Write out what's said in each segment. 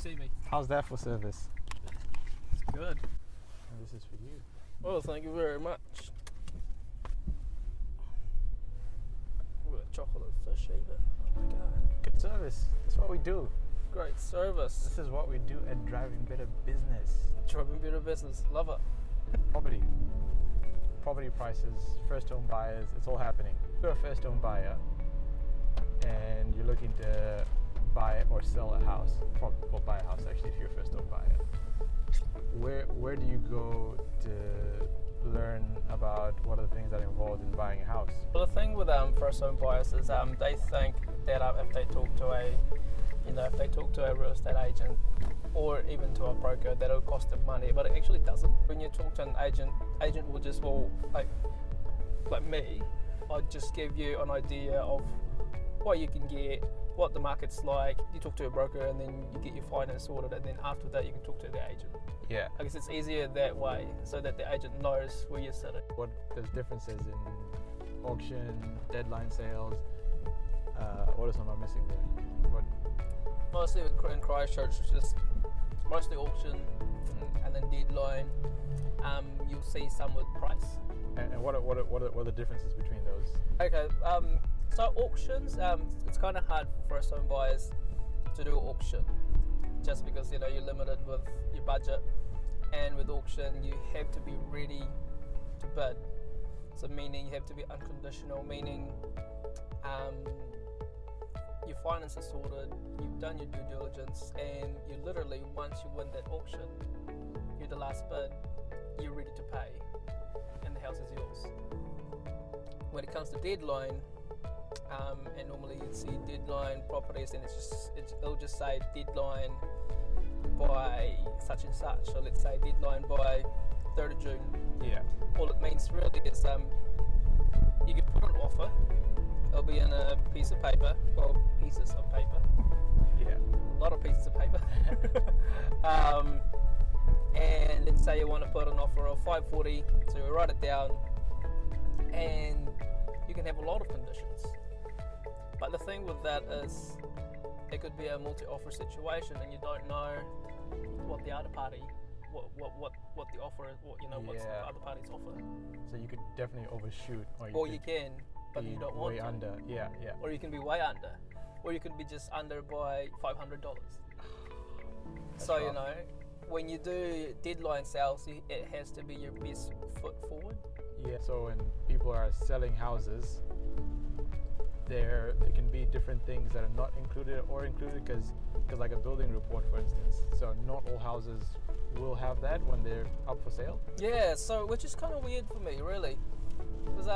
see me. How's that for service? It's good. And this is for you. Well, thank you very much. With a chocolate fish even. Oh my god. Good service. That's what we do. Great service. This is what we do at Driving Better Business. Driving Better Business. Love it. Property prices, first home buyers, it's all happening. If you're a first home buyer and you're looking to buy or sell a house, well, buy a house actually if you're a first home buyer, where do you go to learn about what are the things that are involved in buying a house? Well, the thing with first home buyers is they think that if they talk to a real estate agent or even to a broker, that it'll cost them money, but it actually doesn't. When you talk to an agent will just, like me, I'll just give you an idea of what you can get, what the market's like. You talk to a broker and then you get your finance sorted, and then after that you can talk to the agent. Yeah. I guess it's easier that way, so that the agent knows where you're sitting. What there's differences in auction, deadline sales. What else am I missing there? Mostly in Christchurch, it's just mostly auction and then deadline. You'll see some with price. And what are the differences between those? Okay, so auctions, it's kind of hard for first home buyers to do auction, just because you're limited with your budget, and with auction you have to be ready to bid. So meaning you have to be unconditional, meaning your finance is sorted, you've done your due diligence, and you literally, once you win that auction, you're the last bid, you're ready to pay, and the house is yours. When it comes to deadline, and normally you'd see deadline properties, and it'll just say deadline by such and such. So let's say deadline by 3rd of June. Yeah. All it means really is you can put an offer. It'll be in a piece of paper, well, pieces of paper. Yeah. A lot of pieces of paper. And let's say you want to put an offer of 540, so you write it down, and you can have a lot of conditions. But the thing with that is, it could be a multi-offer situation, and you don't know what the other party, what the offer is, what's the other party's offer. So you could definitely overshoot, or you can, but you don't want way to. Under. Yeah. Or you can be way under, or you can be just under by $500. So rough. When you do deadline sales, it has to be your best foot forward. Yeah. So when people are selling houses, there can be different things that are not included or included, because like a building report, for instance. So not all houses will have that when they're up for sale. Yeah. So which is kind of weird for me, really, because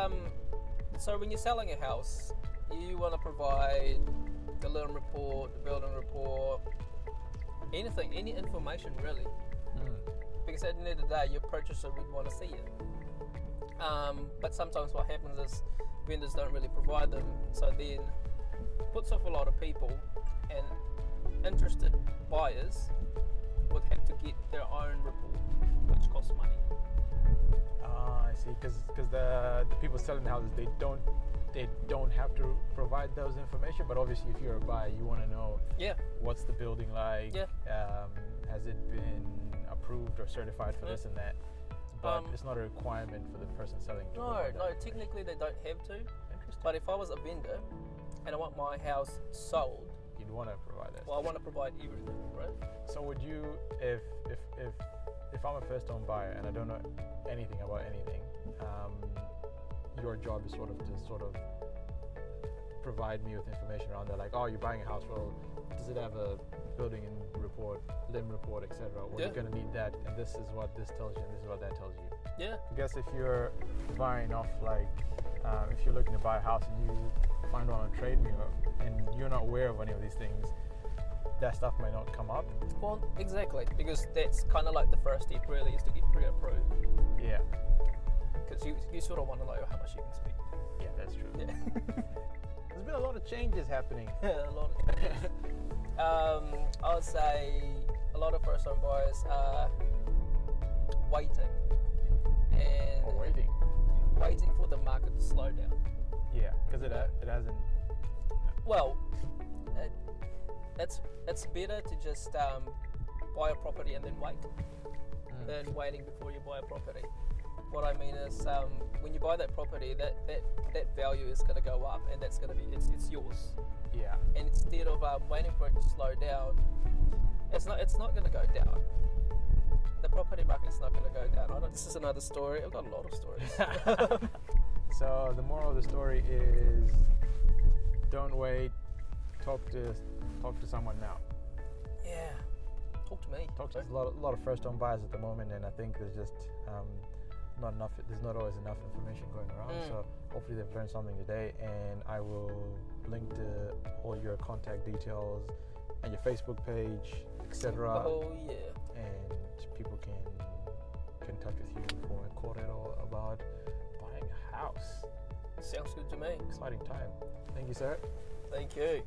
so when you're selling a house, you want to provide the loan report, the building report, anything, any information really. Because at the end of the day, your purchaser would want to see it. But sometimes what happens is vendors don't really provide them, so then puts off a lot of people, and interested buyers would have to get their own report, which costs money. I see. Because the people selling houses, they don't have to provide those information, but obviously if you're a buyer, you want to know what's the building like, has it been approved or certified for this and that, but it's not a requirement for the person selling to provide No, technically they don't have to. Interesting. But if I was a vendor and I want my house sold, you'd want to provide that. Well, I want to provide everything, right? So would you, if I'm a first home buyer and I don't know anything about anything, your job is sort of provide me with information around that, like, oh, you're buying a house, well, does it have a building report, limb report, etc. Well, you're going to need that, and this is what this tells you, and this is what that tells you. Yeah. I guess if you're buying off, like, if you're looking to buy a house and you find one on TradeMe and you're not aware of any of these things, that stuff might not come up. Well, exactly, because that's kind of like the first step really, is to get pre-approved. Yeah. Because you sort of want to know how much you can spend. Yeah, that's true. Yeah. There's been a lot of changes happening. A lot of changes. I would say a lot of first home buyers are waiting. Waiting for the market to slow down. Yeah, because it hasn't. Well, it's better to just buy a property and then wait than waiting before you buy a property. What I mean is, when you buy that property, that value is going to go up, and that's going to be it's yours. Yeah. And instead of waiting for it to slow down, it's not going to go down. The property market's not going to go down. This is another story. I've got a lot of stories. So the moral of the story is, don't wait. Talk to someone now. Yeah. Talk to me. There's a lot of first home buyers at the moment, and I think there's just not enough. There's not always enough information going around. So hopefully they've learned something today, and I will link to all your contact details and your Facebook page, etc. Oh yeah. And people can touch with you for a correro about buying a house. Sounds good to me. Exciting time. Thank you, sir. Thank you.